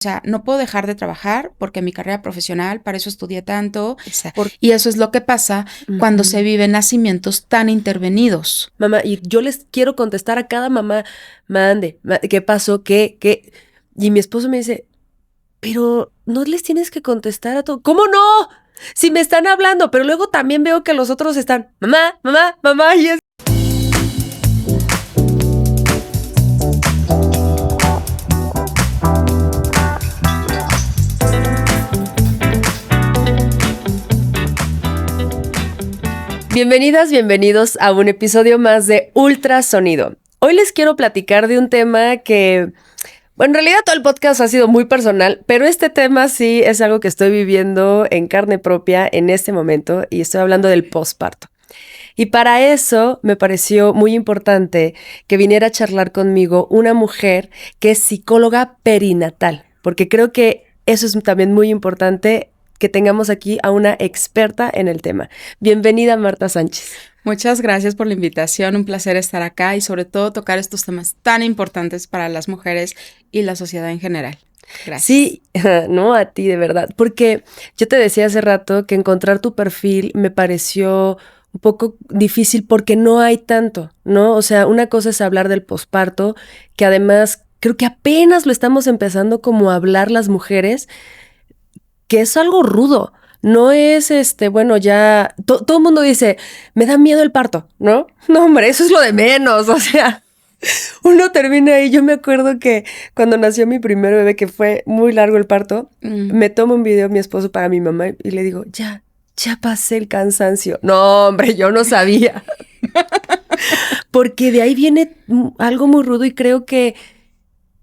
O sea, no puedo dejar de trabajar porque mi carrera profesional, para eso estudié tanto. Exacto. Y eso es lo que pasa cuando se viven nacimientos tan intervenidos. Mamá, y yo les quiero contestar a cada mamá, ¿qué pasó? ¿Qué? Y mi esposo me dice, pero no les tienes que contestar a todo. ¿Cómo no? Si me están hablando, pero luego también veo que los otros están, mamá, y es... Bienvenidas, bienvenidos a un episodio más de Ultrasonido. Hoy les quiero platicar de un tema que, bueno, en realidad todo el podcast ha sido muy personal, pero este tema sí es algo que estoy viviendo en carne propia en este momento y estoy hablando del posparto. Y para eso me pareció muy importante que viniera a charlar conmigo una mujer que es psicóloga perinatal, porque creo que eso es también muy importante, que tengamos aquí a una experta en el tema. Bienvenida, Marta Sánchez. Muchas gracias por la invitación, un placer estar acá y sobre todo tocar estos temas tan importantes para las mujeres y la sociedad en general. Gracias. Sí, no a ti de verdad, porque yo te decía hace rato que encontrar tu perfil me pareció un poco difícil porque no hay tanto, ¿no? O sea, una cosa es hablar del posparto, que además creo que apenas lo estamos empezando como a hablar las mujeres, que es algo rudo. No es bueno, ya todo el mundo dice, me da miedo el parto, ¿no? No, hombre, eso es lo de menos, o sea, uno termina ahí. Yo me acuerdo que cuando nació mi primer bebé, que fue muy largo el parto, me toma un video mi esposo para mi mamá y le digo, ya pasé el cansancio. No, hombre, yo no sabía. Porque de ahí viene algo muy rudo y creo que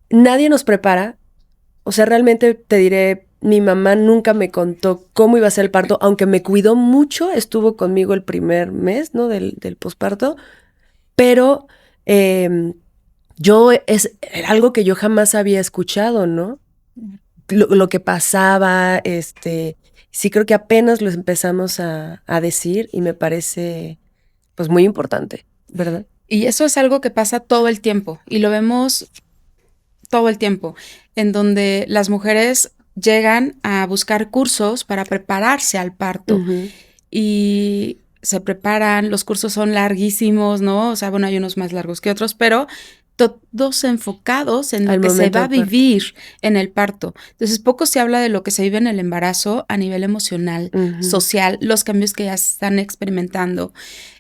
nadie nos prepara. O sea, realmente te diré, mi mamá nunca me contó cómo iba a ser el parto, aunque me cuidó mucho, estuvo conmigo el primer mes, ¿no? Del posparto, pero era algo que yo jamás había escuchado, ¿no? Lo que pasaba, sí creo que apenas lo empezamos a decir y me parece, pues, muy importante, ¿verdad? Y eso es algo que pasa todo el tiempo y lo vemos todo el tiempo, en donde las mujeres llegan a buscar cursos para prepararse al parto y se preparan, los cursos son larguísimos, ¿no? O sea, bueno, hay unos más largos que otros, pero todos enfocados en lo que se va a vivir en el parto. Entonces, poco se habla de lo que se vive en el embarazo a nivel emocional, social, los cambios que ya están experimentando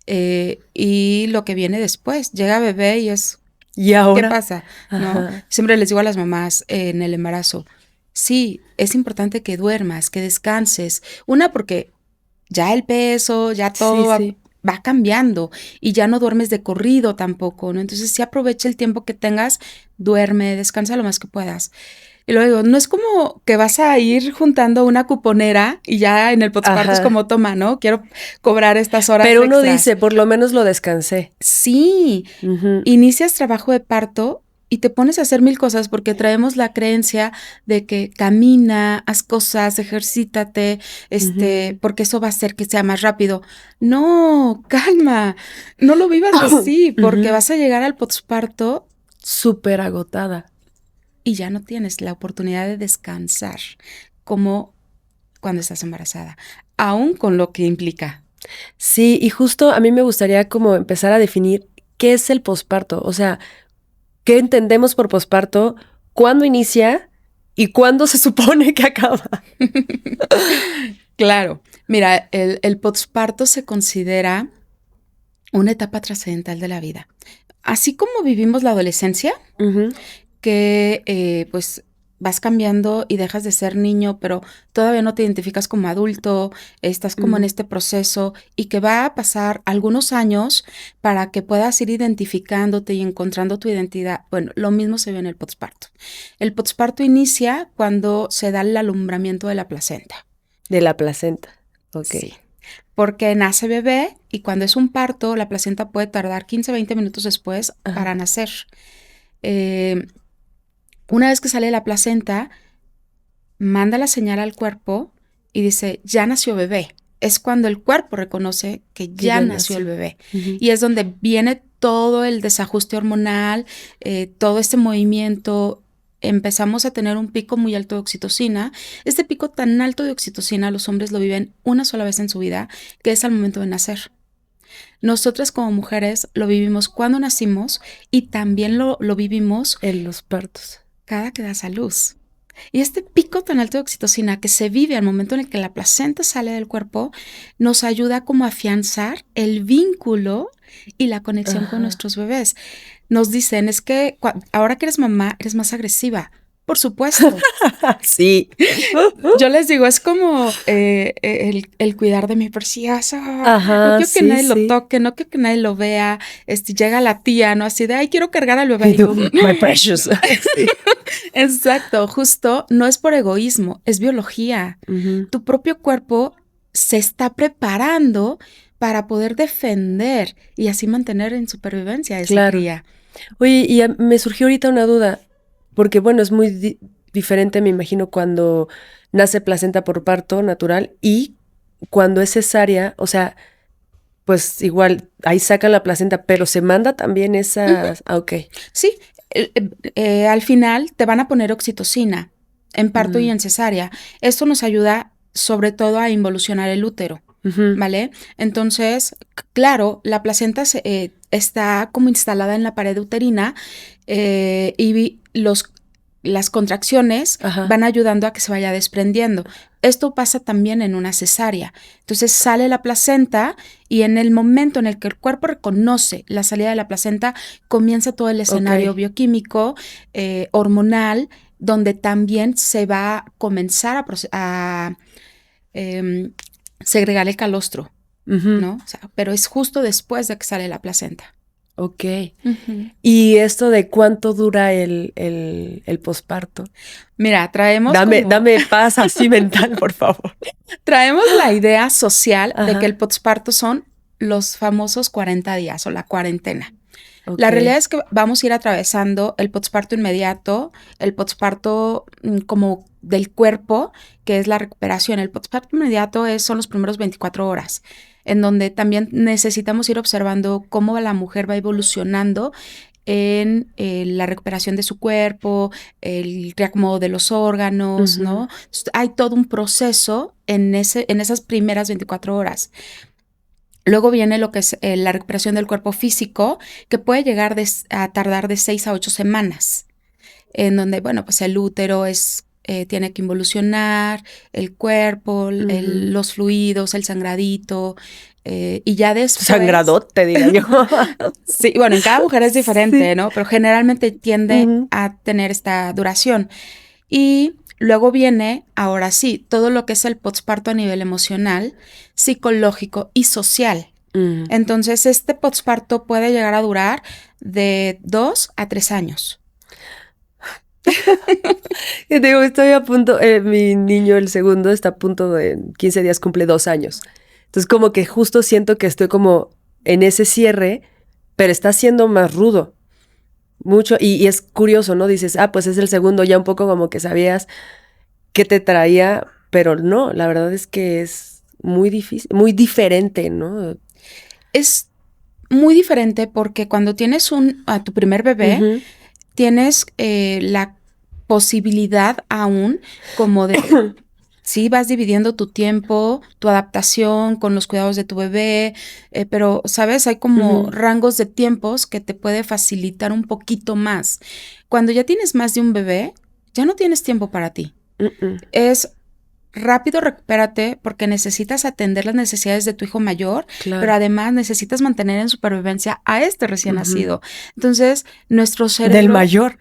y lo que viene después. Llega bebé y es... ¿Y ahora? ¿Qué pasa? ¿No? Siempre les digo a las mamás en el embarazo, sí, es importante que duermas, que descanses. Una, porque ya el peso, ya todo va cambiando y ya no duermes de corrido tampoco, ¿no? Entonces sí aprovecha el tiempo que tengas, duerme, descansa lo más que puedas. Y luego, no es como que vas a ir juntando una cuponera y ya en el posparto es como, toma, ¿no? Quiero cobrar estas horas Pero uno extras. dice, por lo menos lo descansé. Sí, inicias trabajo de parto y te pones a hacer mil cosas porque traemos la creencia de que camina, haz cosas, ejercítate, porque eso va a hacer que sea más rápido. No, calma, no lo vivas así porque vas a llegar al posparto súper agotada. Y ya no tienes la oportunidad de descansar como cuando estás embarazada, aún con lo que implica. Sí, y justo a mí me gustaría como empezar a definir qué es el posparto, o sea, qué entendemos por posparto, cuándo inicia y cuándo se supone que acaba. Claro, mira, el posparto se considera una etapa trascendental de la vida. Así como vivimos la adolescencia, que pues vas cambiando y dejas de ser niño, pero todavía no te identificas como adulto, estás como en este proceso y que va a pasar algunos años para que puedas ir identificándote y encontrando tu identidad. Bueno, lo mismo se ve en el posparto. El posparto inicia cuando se da el alumbramiento de la placenta. De la placenta, ok. Sí. Porque nace bebé y cuando es un parto, la placenta puede tardar 15, 20 minutos después para nacer. Una vez que sale la placenta, manda la señal al cuerpo y dice, ya nació bebé. Es cuando el cuerpo reconoce que ya nació el bebé. Y es donde viene todo el desajuste hormonal, todo este movimiento empezamos a tener un pico muy alto de oxitocina. Este pico tan alto de oxitocina los hombres lo viven una sola vez en su vida, que es al momento de nacer. Nosotras como mujeres lo vivimos cuando nacimos y también lo vivimos en los partos. Cada que das a luz. Y este pico tan alto de oxitocina que se vive al momento en el que la placenta sale del cuerpo nos ayuda como a afianzar el vínculo y la conexión con nuestros bebés. Nos dicen, es que ahora que eres mamá, eres más agresiva. Por supuesto. Sí. Yo les digo, es como el cuidar de mi preciosa. Ajá, no quiero que nadie lo toque, no quiero que nadie lo vea. Llega la tía, ¿no? Así de, ay, quiero cargar al bebé. Y tú, my precious. Sí. Exacto, justo, no es por egoísmo, es biología. Tu propio cuerpo se está preparando para poder defender y así mantener en supervivencia esa cría. Oye, y me surgió ahorita una duda, porque bueno, es muy diferente, me imagino, cuando nace placenta por parto natural y cuando es cesárea, o sea, pues igual, ahí sacan la placenta, pero se manda también esas... ok. Sí, al final te van a poner oxitocina en parto y en cesárea. Esto nos ayuda sobre todo a involucionar el útero, ¿vale? Entonces, claro, la placenta está como instalada en la pared uterina y las contracciones van ayudando a que se vaya desprendiendo. Esto pasa también en una cesárea. Entonces sale la placenta y en el momento en el que el cuerpo reconoce la salida de la placenta, comienza todo el escenario bioquímico, hormonal, donde también se va a comenzar a segregar el calostro, ¿no? O sea, pero es justo después de que sale la placenta. Ok. ¿Y esto de cuánto dura el posparto? Mira, traemos Dame paz así mental, por favor. Traemos la idea social de que el posparto son los famosos 40 días o la cuarentena. Okay. La realidad es que vamos a ir atravesando el posparto inmediato, el posparto como del cuerpo, que es la recuperación. El posparto inmediato son los primeros 24 horas, en donde también necesitamos ir observando cómo la mujer va evolucionando en la recuperación de su cuerpo, el reacomodo de los órganos, ¿no? Hay todo un proceso en esas primeras 24 horas. Luego viene lo que es la recuperación del cuerpo físico, que puede llegar a tardar de 6 a 8 semanas, en donde, bueno, pues el útero tiene que involucionar, el cuerpo, los fluidos, el sangradito, y ya después... Sangradote, diría yo. Sí, bueno, en cada mujer es diferente, ¿no? Pero generalmente tiende a tener esta duración. Y luego viene, ahora sí, todo lo que es el posparto a nivel emocional, psicológico y social. Entonces, este posparto puede llegar a durar de 2 a 3 años. Te digo, estoy a punto, mi niño, el segundo, está a punto de 15 días, cumple 2 años. Entonces, como que justo siento que estoy como en ese cierre, pero está siendo más rudo. Mucho, y es curioso, ¿no? Dices, pues es el segundo, ya un poco como que sabías qué te traía, pero no, la verdad es que es muy difícil, muy diferente, ¿no? Es muy diferente porque cuando tienes a tu primer bebé, tienes la posibilidad aún como de... Sí, vas dividiendo tu tiempo, tu adaptación con los cuidados de tu bebé, pero, ¿sabes? Hay como rangos de tiempos que te puede facilitar un poquito más. Cuando ya tienes más de un bebé, ya no tienes tiempo para ti. Es rápido, recupérate porque necesitas atender las necesidades de tu hijo mayor, pero además necesitas mantener en supervivencia a este recién nacido. Entonces, nuestro cerebro... Del mayor.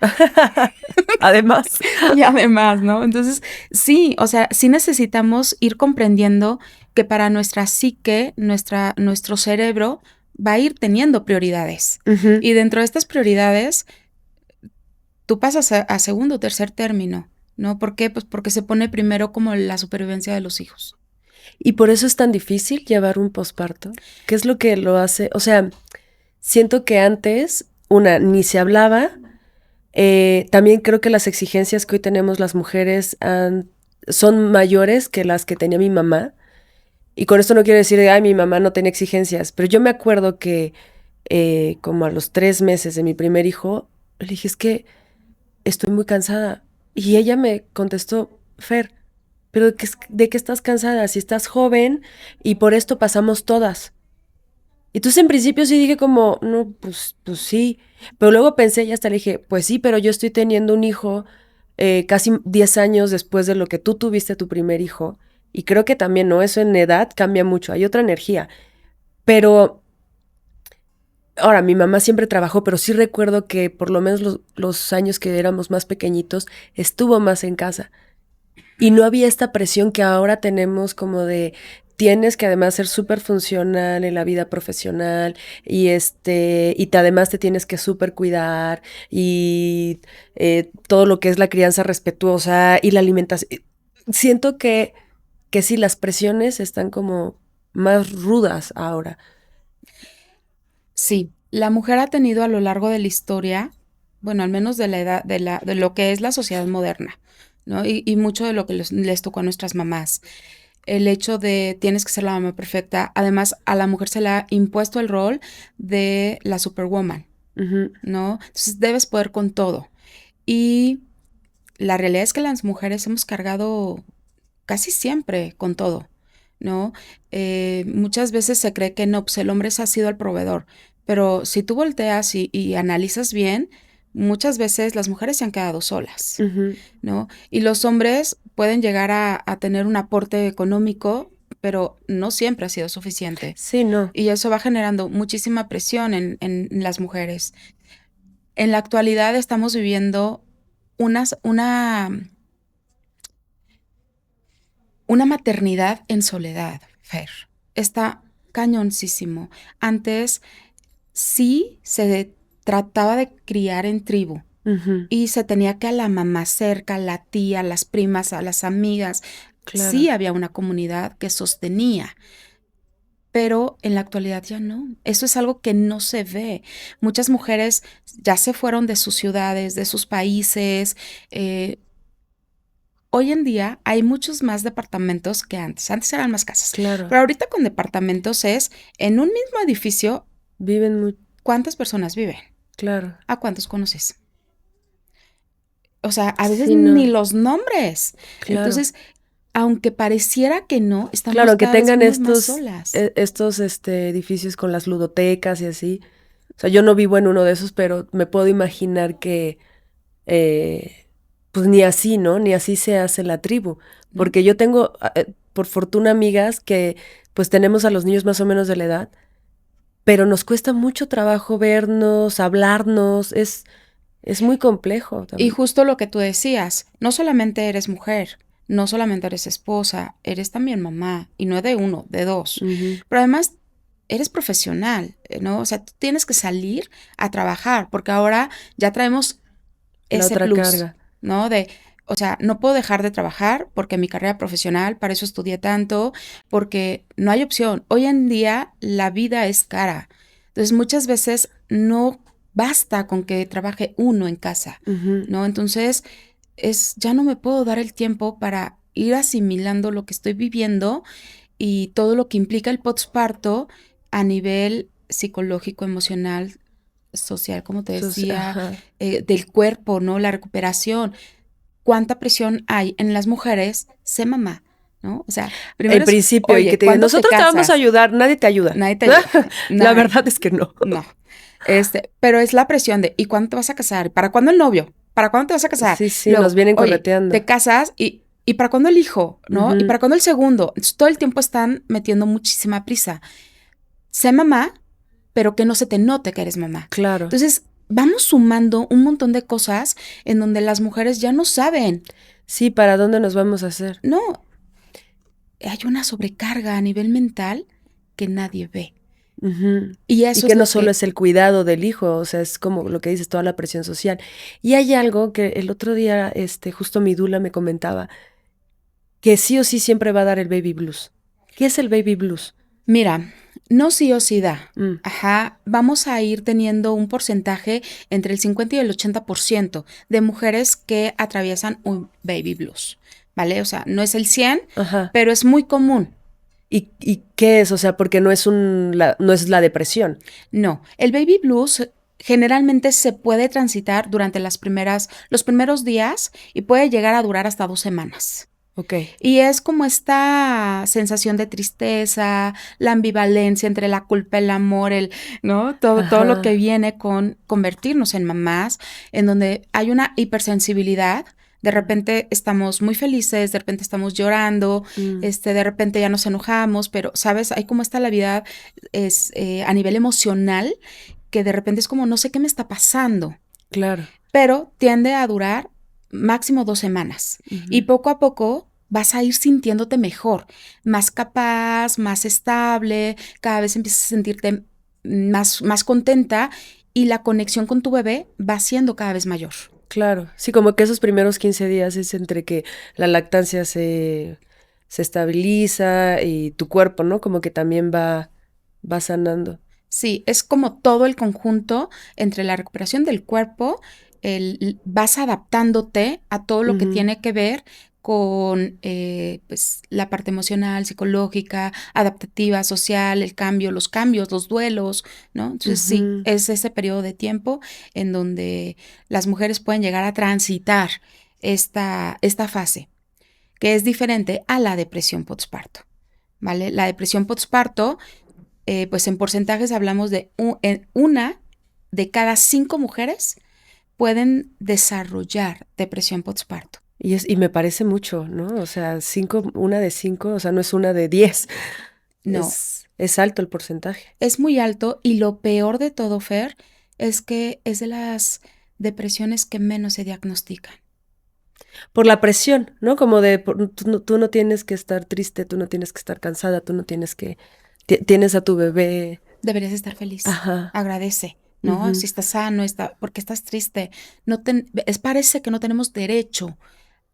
Además. Y además, ¿no? Entonces, sí, o sea, sí necesitamos ir comprendiendo que para nuestra psique, nuestro cerebro va a ir teniendo prioridades. Y dentro de estas prioridades, tú pasas a segundo o tercer término, ¿no? ¿Por qué? Pues porque se pone primero como la supervivencia de los hijos. ¿Y por eso es tan difícil llevar un posparto? ¿Qué es lo que lo hace? O sea, siento que antes, ni se hablaba. También creo que las exigencias que hoy tenemos las mujeres son mayores que las que tenía mi mamá. Y con esto no quiero decir, mi mamá no tenía exigencias, pero yo me acuerdo que como a los 3 meses de mi primer hijo, le dije, es que estoy muy cansada. Y ella me contestó, Fer, pero ¿de qué estás cansada? Si estás joven y por esto pasamos todas. Y entonces en principio sí dije como, no, pues sí. Pero luego pensé y hasta le dije, pues sí, pero yo estoy teniendo un hijo casi 10 años después de lo que tú tuviste tu primer hijo. Y creo que también, ¿no? Eso en edad cambia mucho, hay otra energía. Pero ahora, mi mamá siempre trabajó, pero sí recuerdo que por lo menos los años que éramos más pequeñitos, estuvo más en casa. Y no había esta presión que ahora tenemos como de tienes que además ser súper funcional en la vida profesional y además te tienes que súper cuidar y todo lo que es la crianza respetuosa y la alimentación. Siento que sí, las presiones están como más rudas ahora. Sí, la mujer ha tenido a lo largo de la historia, bueno, al menos de la edad, de lo que es la sociedad moderna, ¿no? Y mucho de lo que les tocó a nuestras mamás. El hecho de tienes que ser la mamá perfecta. Además, a la mujer se le ha impuesto el rol de la superwoman, Ujú. ¿no? Entonces debes poder con todo. Y la realidad es que las mujeres hemos cargado casi siempre con todo, ¿no? Muchas veces se cree que no, pues el hombre ha sido el proveedor, pero si tú volteas y analizas bien, muchas veces las mujeres se han quedado solas, Ujú. ¿no? Y los hombres pueden llegar a tener un aporte económico, pero no siempre ha sido suficiente. Sí, no. Y eso va generando muchísima presión en las mujeres. En la actualidad estamos viviendo una maternidad en soledad, Fer. Está cañoncísimo. Antes sí se trataba de criar en tribu Ujú. y se tenía que a la mamá cerca, a la tía, a las primas, a las amigas. Claro. Sí había una comunidad que sostenía, pero en la actualidad ya no. Eso es algo que no se ve. Muchas mujeres ya se fueron de sus ciudades, de sus países. Hoy en día hay muchos más departamentos que antes. Antes eran más casas. Claro. Pero ahorita con departamentos es en un mismo edificio, Viven muy... ¿cuántas personas viven? Claro. ¿A cuántos conoces? O sea, a veces Sí, ni no. los nombres. Claro. Entonces, aunque pareciera que no, estamos Claro, que cada vez tengan más solas. estos edificios con las ludotecas y así. O sea, yo no vivo en uno de esos, pero me puedo imaginar que, pues ni así, ¿no? Ni así se hace la tribu. ¿No? Porque yo tengo, por fortuna, amigas que, pues tenemos a los niños más o menos de la edad, pero nos cuesta mucho trabajo vernos, hablarnos, es muy complejo Y también. justo lo que tú decías, no solamente eres mujer, no solamente eres esposa, eres también mamá, y no de uno, de dos. Ujú. Pero además eres profesional, ¿no? O sea, tú tienes que salir a trabajar, porque ahora ya traemos La ese otra plus, carga. ¿no? O sea, no puedo dejar de trabajar porque mi carrera profesional, para eso estudié tanto, porque no hay opción. Hoy en día la vida es cara. Entonces, muchas veces no basta con que trabaje uno en casa, Ujú. ¿no? Entonces, ya no me puedo dar el tiempo para ir asimilando lo que estoy viviendo y todo lo que implica el posparto a nivel psicológico, emocional, social, como te decía, Ajá. del cuerpo, ¿no? La recuperación. ¿Cuánta presión hay en las mujeres? Sé mamá, ¿no? O sea, El primero es, principio, y que oye, te digan, ¿cuándo te nosotros te vamos a casas? ayudar, nadie te ayuda. Nadie te ayuda. La Nadie. verdad es que no. No. Pero es la presión de, ¿y cuándo te vas a casar? ¿Para cuándo el novio? ¿Para cuándo te vas a casar? Sí, sí, Luego, nos vienen oye, correteando. te casas y ¿para cuándo el hijo? ¿No? ¿Y Ujú. para cuándo el segundo? Entonces, todo el tiempo están metiendo muchísima prisa. Sé mamá, pero que no se te note que eres mamá. Claro. Entonces, vamos sumando un montón de cosas en donde las mujeres ya no saben. Sí, ¿para dónde nos vamos a hacer? No, hay una sobrecarga a nivel mental que nadie ve. Ujú. Y Y eso que es no lo solo que... es el cuidado del hijo, o sea, es como lo que dices, toda la presión social. Y hay algo que el otro día, justo mi dula me comentaba, que sí o sí siempre va a dar el baby blues. ¿Qué es el baby blues? Mira, no sí o sí da. Mm. Ajá, vamos a ir teniendo un porcentaje entre el 50 y el 80% de mujeres que atraviesan un baby blues, ¿vale? O sea, no es el 100, Ajá. pero es muy común. ¿Y qué es? O sea, porque no es no es la depresión. No, el baby blues generalmente se puede transitar durante los primeros días y puede llegar a durar hasta 2 semanas. Ok. Y es como esta sensación de tristeza, la ambivalencia entre la culpa, el amor, ¿no? Todo lo que viene con convertirnos en mamás, en donde hay una hipersensibilidad. De repente estamos muy felices, de repente estamos llorando, de repente ya nos enojamos, pero, ¿sabes? Hay como esta la vida a nivel emocional, que de repente es como, no sé qué me está pasando. Claro. Pero tiende a durar máximo 2 semanas. Y poco a poco vas a ir sintiéndote mejor, más capaz, más estable, cada vez empiezas a sentirte más contenta y la conexión con tu bebé va siendo cada vez mayor. Claro, sí, como que esos primeros 15 días es entre que la lactancia se estabiliza y tu cuerpo, ¿no? Como que también va sanando. Sí, es como todo el conjunto entre la recuperación del cuerpo, vas adaptándote a todo lo que tiene que ver con pues, la parte emocional, psicológica, adaptativa, social, el cambio, los cambios, los duelos, ¿no? Entonces sí, es ese periodo de tiempo en donde las mujeres pueden llegar a transitar esta fase, que es diferente a la depresión postparto, ¿vale? La depresión postparto, pues en porcentajes hablamos de una de cada 5 mujeres pueden desarrollar depresión postparto. Y me parece mucho, ¿no? O sea, 5, una de 5, o sea, no es una de 10. No. Es alto el porcentaje. Es muy alto y lo peor de todo, Fer, es que es de las depresiones que menos se diagnostican. Por la presión, ¿no? Como tú no tienes que estar triste, tú no tienes que estar cansada, tú no tienes que... Tienes a tu bebé. Deberías estar feliz. Ajá. Agradece, ¿no? Si estás sano, porque estás triste. Parece que no tenemos derecho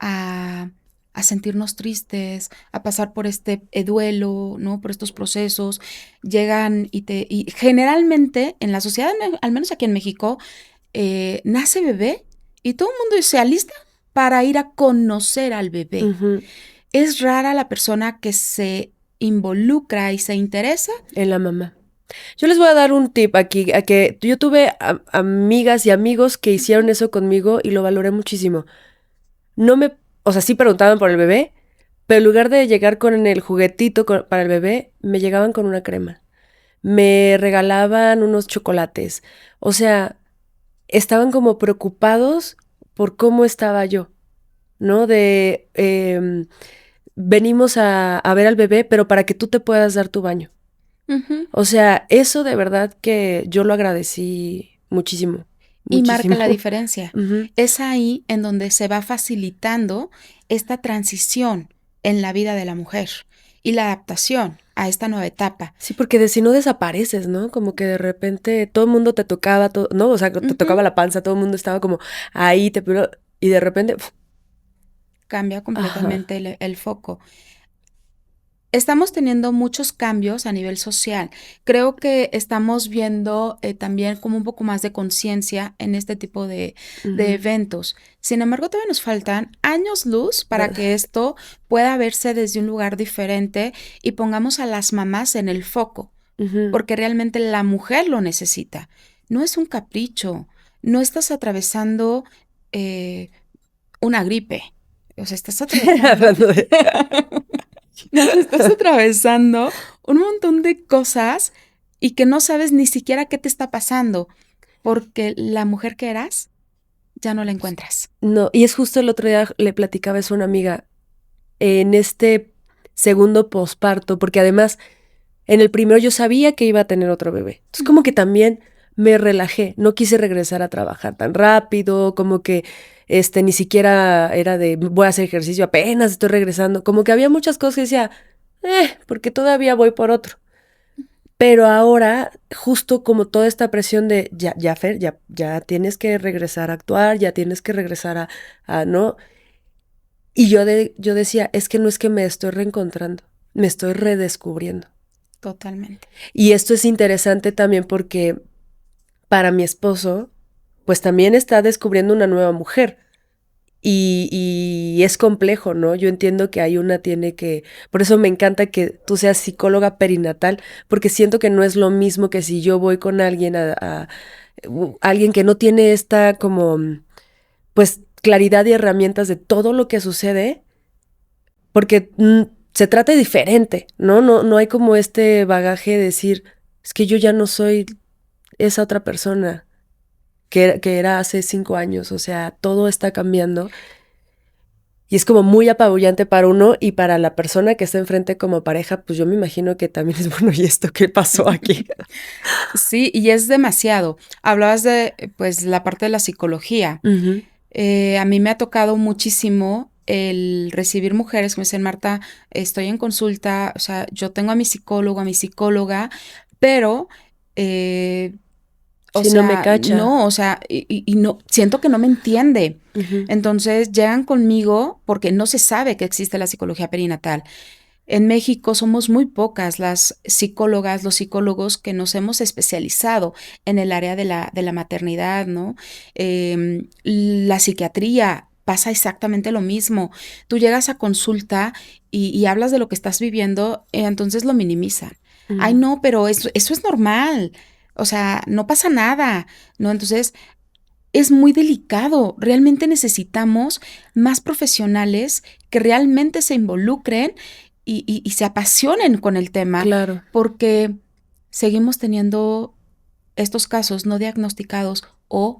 a sentirnos tristes, a pasar por este duelo, ¿no? Por estos procesos. Llegan y generalmente en la sociedad, al menos aquí en México, nace bebé y todo el mundo se alista para ir a conocer al bebé. Es rara la persona que se involucra y se interesa en la mamá. Yo les voy a dar un tip aquí, a que yo tuve amigas y amigos que hicieron eso conmigo y lo valoré muchísimo. O sea, sí preguntaban por el bebé, pero en lugar de llegar con el juguetito para el bebé, me llegaban con una crema. Me regalaban unos chocolates. O sea, estaban como preocupados por cómo estaba yo, ¿no? Venimos a ver al bebé, pero para que tú te puedas dar tu baño. O sea, eso de verdad que yo lo agradecí muchísimo. Y marca la diferencia. Es ahí en donde se va facilitando esta transición en la vida de la mujer y la adaptación a esta nueva etapa. Sí, porque de si no desapareces, ¿no? Como que de repente todo el mundo te tocaba, ¿no? O sea, te tocaba la panza, todo el mundo estaba como ahí, y de repente... Cambia completamente el foco. Estamos teniendo muchos cambios a nivel social. Creo que estamos viendo también como un poco más de conciencia en este tipo de eventos. Sin embargo, todavía nos faltan años luz para que esto pueda verse desde un lugar diferente y pongamos a las mamás en el foco, porque realmente la mujer lo necesita. No es un capricho, no estás atravesando una gripe. O sea, estás atravesando... estás atravesando un montón de cosas y que no sabes ni siquiera qué te está pasando, porque la mujer que eras ya no la encuentras. No, y es justo el otro día le platicaba eso a una amiga en este segundo posparto, porque además en el primero yo sabía que iba a tener otro bebé. Entonces como que también me relajé, no quise regresar a trabajar tan rápido, como que ni siquiera era de voy a hacer ejercicio, apenas estoy regresando, como que había muchas cosas que decía, porque todavía voy por otro. Pero ahora, justo como toda esta presión de ya Fer, ya tienes que regresar a actuar, ya tienes que regresar ¿no? Y yo decía, es que no es que me estoy reencontrando, me estoy redescubriendo. Totalmente. Y esto es interesante también porque para mi esposo, pues también está descubriendo una nueva mujer. Y es complejo, ¿no? Yo entiendo que por eso me encanta que tú seas psicóloga perinatal, porque siento que no es lo mismo que si yo voy con alguien alguien que no tiene esta como, pues, claridad y herramientas de todo lo que sucede, porque se trata diferente, ¿no? No hay como este bagaje de decir, es que yo ya no soy esa otra persona que era hace 5 años, o sea, todo está cambiando. Y es como muy apabullante para uno y para la persona que está enfrente como pareja, pues yo me imagino que también es bueno, ¿y esto qué pasó aquí? Sí, y es demasiado. Hablabas de, pues, la parte de la psicología. Ujú. A mí me ha tocado muchísimo el recibir mujeres que me dicen, Marta, estoy en consulta, o sea, yo tengo a mi psicólogo, a mi psicóloga, pero, o Sí, no me sea, cacha. no, o sea, y no, siento que no me entiende. Ujú. Entonces llegan conmigo porque no se sabe que existe la psicología perinatal. En México somos muy pocas las psicólogas, los psicólogos que nos hemos especializado en el área de la maternidad, ¿no? La psiquiatría pasa exactamente lo mismo. Tú llegas a consulta y hablas de lo que estás viviendo, entonces lo minimizan. Ay, Mm. no, pero eso es normal. O sea, no pasa nada, ¿no? Entonces, es muy delicado. Realmente necesitamos más profesionales que realmente se involucren y se apasionen con el tema, Claro. porque seguimos teniendo estos casos no diagnosticados o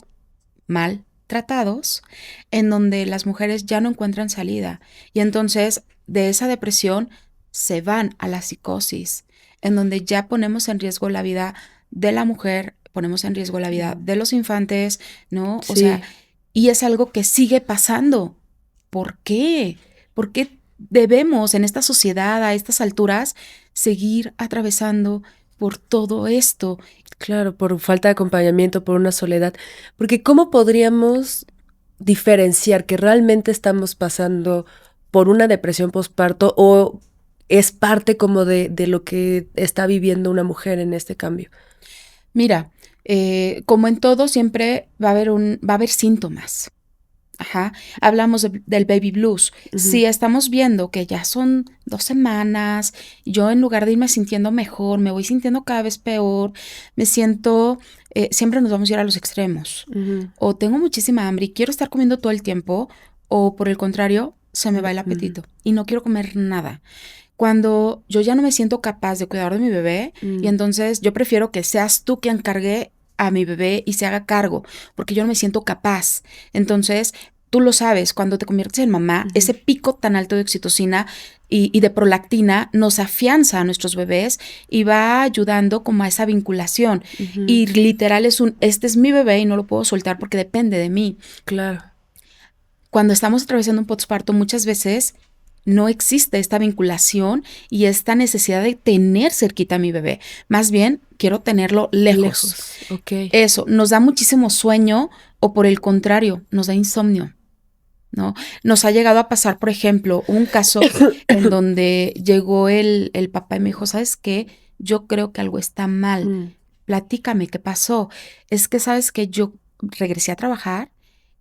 mal tratados, en donde las mujeres ya no encuentran salida. Y entonces de esa depresión se van a la psicosis, en donde ya ponemos en riesgo la vida de la mujer, ponemos en riesgo la vida de los infantes, ¿no? O sea, Sí. y es algo que sigue pasando. ¿Por qué? ¿Por qué debemos en esta sociedad, a estas alturas, seguir atravesando por todo esto? Claro, por falta de acompañamiento, por una soledad. Porque ¿cómo podríamos diferenciar que realmente estamos pasando por una depresión postparto o es parte como de lo que está viviendo una mujer en este cambio? Mira, como en todo, siempre va a haber va a haber síntomas. Ajá. Hablamos del baby blues. Ujú. Si estamos viendo que ya son 2 semanas, yo en lugar de irme sintiendo mejor, me voy sintiendo cada vez peor, me siento, siempre nos vamos a ir a los extremos. Ujú. O tengo muchísima hambre y quiero estar comiendo todo el tiempo, o por el contrario, se me va el Ujú. apetito y no quiero comer nada. Cuando yo ya no me siento capaz de cuidar de mi bebé, y Mm. entonces yo prefiero que seas tú quien cargue a mi bebé y se haga cargo, porque yo no me siento capaz. Entonces, tú lo sabes, cuando te conviertes en mamá, Ujú. ese pico tan alto de oxitocina y de prolactina nos afianza a nuestros bebés y va ayudando como a esa vinculación. Ujú. Y literal este es mi bebé y no lo puedo soltar porque depende de mí. Claro. Cuando estamos atravesando un posparto, muchas veces no existe esta vinculación y esta necesidad de tener cerquita a mi bebé. Más bien, quiero tenerlo lejos. Lejos. Ok. Eso, nos da muchísimo sueño o por el contrario, nos da insomnio, ¿no? Nos ha llegado a pasar, por ejemplo, un caso en donde llegó el papá y me dijo, ¿sabes qué? Yo creo que algo está mal. Mm. Platícame, ¿qué pasó? Es que sabes que yo regresé a trabajar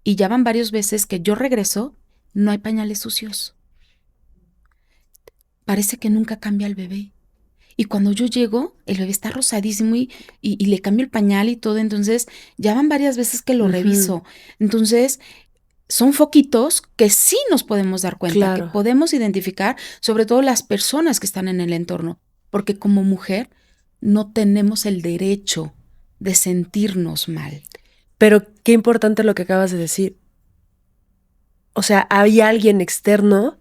y ya van varias veces que yo regreso, no hay pañales sucios. Parece que nunca cambia el bebé. Y cuando yo llego, el bebé está rosadísimo y le cambio el pañal y todo. Entonces, ya van varias veces que lo Ujú. reviso. Entonces, son foquitos que sí nos podemos dar cuenta, que Claro. podemos identificar, sobre todo las personas que están en el entorno. Porque como mujer, no tenemos el derecho de sentirnos mal. Pero qué importante lo que acabas de decir. O sea, hay alguien externo.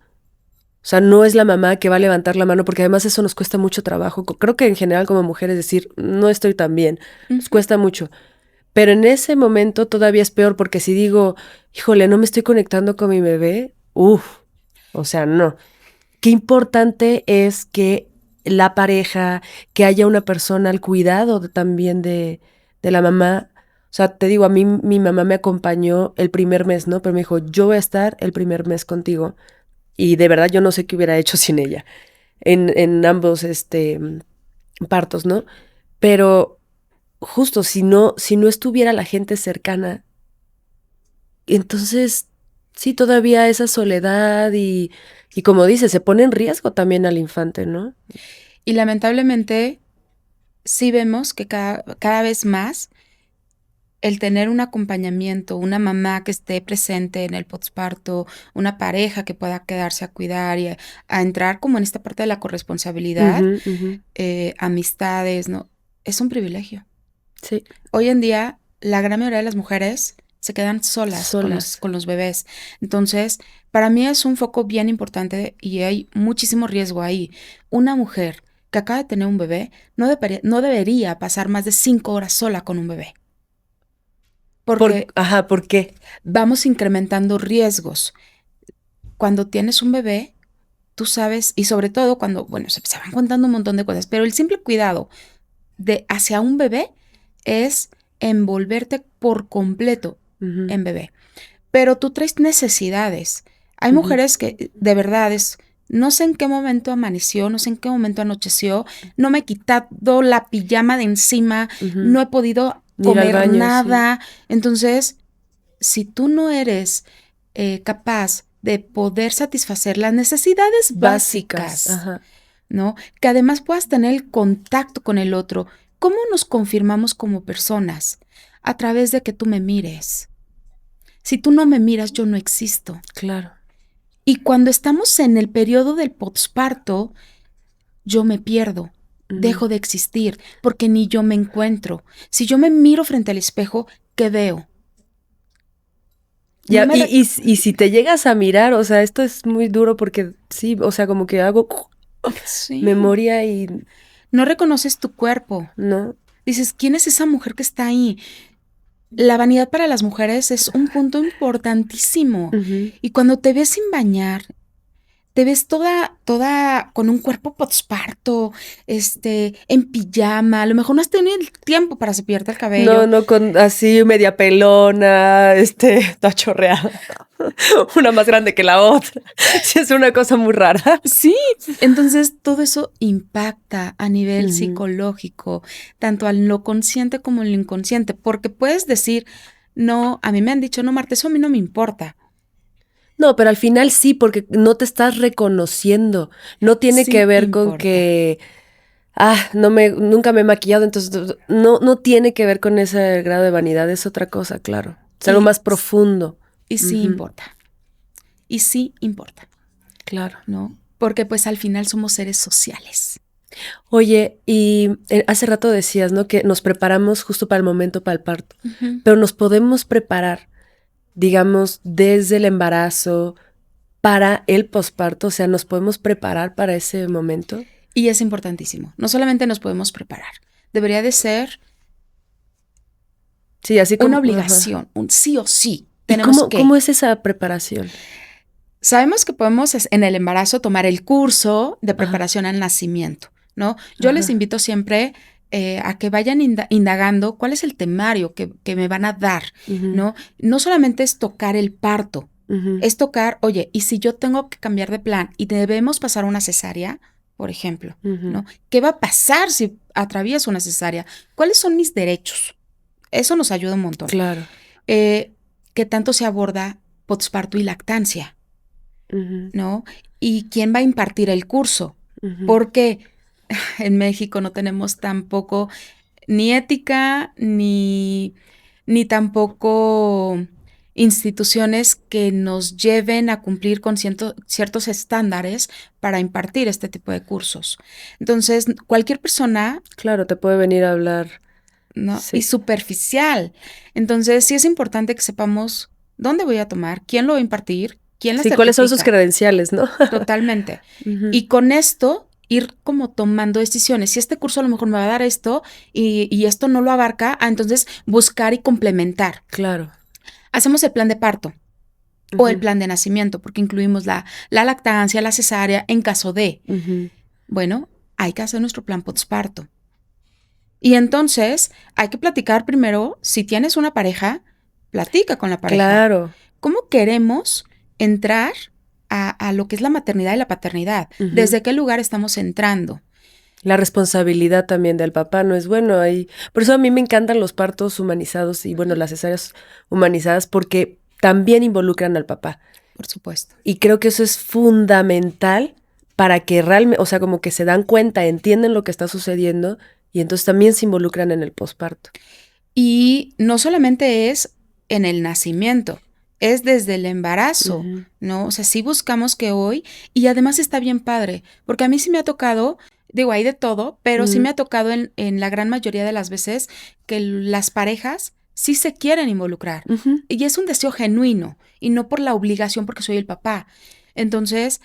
O sea, no es la mamá que va a levantar la mano, porque además eso nos cuesta mucho trabajo. Creo que en general como mujeres decir, no estoy tan bien, nos Ujú. cuesta mucho. Pero en ese momento todavía es peor, porque si digo, híjole, no me estoy conectando con mi bebé, o sea, no. Qué importante es que la pareja, que haya una persona al cuidado también de la mamá. O sea, te digo, a mí mi mamá me acompañó el primer mes, ¿no? Pero me dijo, yo voy a estar el primer mes contigo. Y de verdad yo no sé qué hubiera hecho sin ella en ambos partos, ¿no? Pero justo si no estuviera la gente cercana, entonces sí, todavía esa soledad y como dices, se pone en riesgo también al infante, ¿no? Y lamentablemente, sí vemos que cada vez más el tener un acompañamiento, una mamá que esté presente en el posparto, una pareja que pueda quedarse a cuidar y a entrar como en esta parte de la corresponsabilidad, amistades, ¿no? Es un privilegio. Sí. Hoy en día, la gran mayoría de las mujeres se quedan solas. Con los bebés. Entonces, para mí es un foco bien importante y hay muchísimo riesgo ahí. Una mujer que acaba de tener un bebé no debería pasar más de 5 horas sola con un bebé. Porque ¿Por qué? vamos incrementando riesgos. Cuando tienes un bebé, tú sabes, y sobre todo cuando, bueno, se van contando un montón de cosas, pero el simple cuidado de hacia un bebé es envolverte por completo en bebé. Pero tú traes necesidades. Hay mujeres que de verdad no sé en qué momento amaneció, no sé en qué momento anocheció, no me he quitado la pijama de encima, no he podido comer baño, nada. Sí. Entonces, si tú no eres capaz de poder satisfacer las necesidades básicas, ¿no? Que además puedas tener el contacto con el otro. ¿Cómo nos confirmamos como personas? A través de que tú me mires. Si tú no me miras, yo no existo. Claro. Y cuando estamos en el periodo del posparto, yo me pierdo, dejo de existir, porque ni yo me encuentro. Si yo me miro frente al espejo, ¿qué veo? Ya, no y si te llegas a mirar, o sea, esto es muy duro porque sí, o sea, como que hago memoria y... No reconoces tu cuerpo. No. Dices, ¿quién es esa mujer que está ahí? La vanidad para las mujeres es un punto importantísimo. Y cuando te ves sin bañar, te ves toda con un cuerpo posparto, en pijama, a lo mejor no has tenido el tiempo para cepillarte el cabello. No, con así media pelona, toda chorreada. Una más grande que la otra. Sí, es una cosa muy rara. Sí, entonces todo eso impacta a nivel psicológico, tanto al lo consciente como al inconsciente, porque puedes decir, no, a mí me han dicho, no, Marta, eso a mí no me importa. No, pero al final sí, porque no te estás reconociendo. No tiene que ver con que, nunca me he maquillado, entonces no tiene que ver con ese grado de vanidad, es otra cosa, claro. Es algo más profundo. Y sí importa. Y sí importa. Claro. ¿No? Porque pues al final somos seres sociales. Oye, y hace rato decías, ¿no? Que nos preparamos justo para el momento, para el parto. Pero nos podemos preparar, digamos, desde el embarazo para el posparto, o sea, nos podemos preparar para ese momento. Y es importantísimo. No solamente nos podemos preparar, debería de ser así como, una obligación, un sí o sí. ¿Cómo es esa preparación? Sabemos que podemos en el embarazo tomar el curso de preparación al nacimiento, ¿no? Yo les invito siempre a que vayan indagando cuál es el temario que me van a dar, ¿no? No solamente es tocar el parto, es tocar, oye, y si yo tengo que cambiar de plan y debemos pasar una cesárea, por ejemplo, ¿no? ¿Qué va a pasar si atravieso una cesárea? ¿Cuáles son mis derechos? Eso nos ayuda un montón. Claro. ¿Qué tanto se aborda posparto y lactancia? ¿No? ¿Y quién va a impartir el curso? Porque en México no tenemos tampoco ni ética ni tampoco instituciones que nos lleven a cumplir con ciertos estándares para impartir este tipo de cursos. Entonces, cualquier persona... Claro, te puede venir a hablar. ¿No? Sí. Y superficial. Entonces, sí es importante que sepamos dónde voy a tomar, quién lo va a impartir, quién la certifica. ¿Cuáles son sus credenciales, no? Totalmente. Y con esto ir como tomando decisiones. Si este curso a lo mejor me va a dar esto y esto no lo abarca, entonces buscar y complementar. Claro. Hacemos el plan de parto o el plan de nacimiento, porque incluimos la lactancia, la cesárea en caso de. Bueno, hay que hacer nuestro plan posparto. Y entonces hay que platicar primero, si tienes una pareja, platica con la pareja. Claro. ¿Cómo queremos entrar a lo que es la maternidad y la paternidad? ¿Desde qué lugar estamos entrando? La responsabilidad también del papá no es bueno. Por eso a mí me encantan los partos humanizados y, bueno, las cesáreas humanizadas porque también involucran al papá. Por supuesto. Y creo que eso es fundamental para que realmente, o sea, como que se dan cuenta, entienden lo que está sucediendo y entonces también se involucran en el posparto. Y no solamente es en el nacimiento, es desde el embarazo, ¿no? O sea, sí buscamos que hoy, y además está bien padre, porque a mí sí me ha tocado, digo, hay de todo, pero sí me ha tocado en la gran mayoría de las veces que las parejas sí se quieren involucrar. Y es un deseo genuino, y no por la obligación porque soy el papá. Entonces,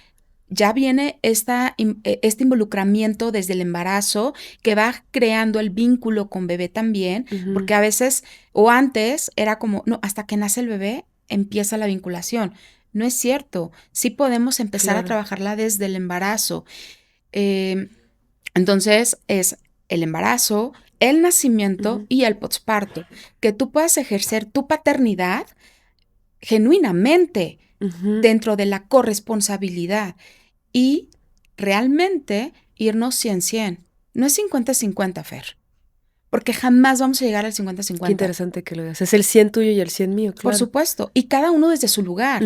ya viene este involucramiento desde el embarazo que va creando el vínculo con bebé también, porque a veces o antes era como, no, hasta que nace el bebé empieza la vinculación. No es cierto, sí podemos empezar a trabajarla desde el embarazo. Entonces es el embarazo, el nacimiento y el posparto, que tú puedas ejercer tu paternidad genuinamente dentro de la corresponsabilidad y realmente irnos 100-100. No es 50-50, Fer, porque jamás vamos a llegar al 50-50. Qué interesante que lo digas. Es el 100 tuyo y el 100 mío, claro. Por supuesto, y cada uno desde su lugar.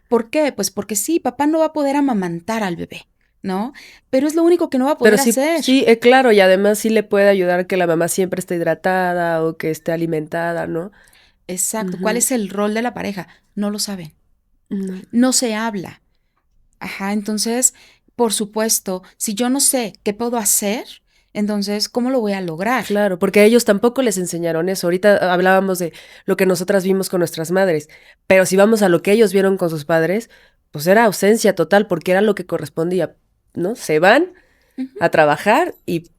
¿Por qué? Pues porque sí, papá no va a poder amamantar al bebé, ¿no? Pero es lo único que no va a poder hacer. Sí, claro, y además sí le puede ayudar a que la mamá siempre esté hidratada o que esté alimentada, ¿no? Exacto. ¿Cuál es el rol de la pareja? No lo saben. No se habla. Ajá, entonces, por supuesto, si yo no sé qué puedo hacer, entonces, ¿cómo lo voy a lograr? Claro, porque a ellos tampoco les enseñaron eso. Ahorita hablábamos de lo que nosotras vimos con nuestras madres, pero si vamos a lo que ellos vieron con sus padres, pues era ausencia total, porque era lo que correspondía, ¿no? Se van a trabajar y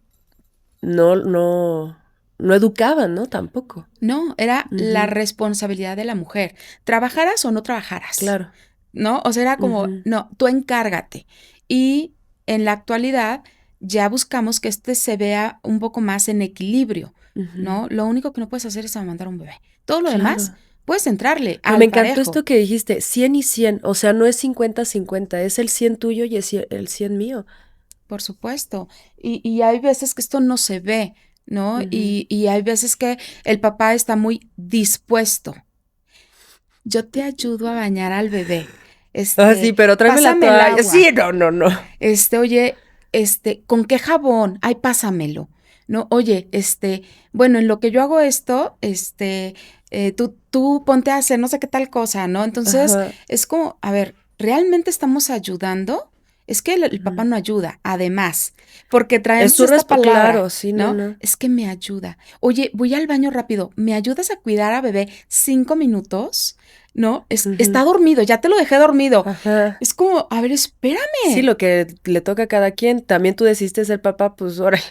no educaban, ¿no? Tampoco. No, era la responsabilidad de la mujer. ¿Trabajaras o no trabajaras? Claro. ¿No? O sea, era como, no, tú encárgate. Y en la actualidad ya buscamos que se vea un poco más en equilibrio, ¿no? Lo único que no puedes hacer es amamantar a un bebé. Todo lo demás, puedes entrarle al Me encantó parejo. esto que dijiste, 100 y 100, o sea, no es 50-50, es el 100 tuyo y el 100 mío. Por supuesto. Y hay veces que esto no se ve, ¿no? Y hay veces que el papá está muy dispuesto. Yo te ayudo a bañar al bebé. Sí, pero tráeme la toalla. Sí, no. Oye, ¿con qué jabón? Ay, pásamelo. No, oye, bueno, en lo que yo hago esto, tú ponte a hacer no sé qué tal cosa, ¿no? Entonces, es como, a ver, ¿realmente estamos ayudando? Es que el papá no ayuda, además, porque traemos esta palabra, claro, sí, no. Es que me ayuda. Oye, voy al baño rápido, ¿me ayudas a cuidar a bebé 5 minutos? ¿No? Está dormido, ya te lo dejé dormido. Es como, a ver, espérame. Sí, lo que le toca a cada quien. También tú decidiste ser papá, pues órale.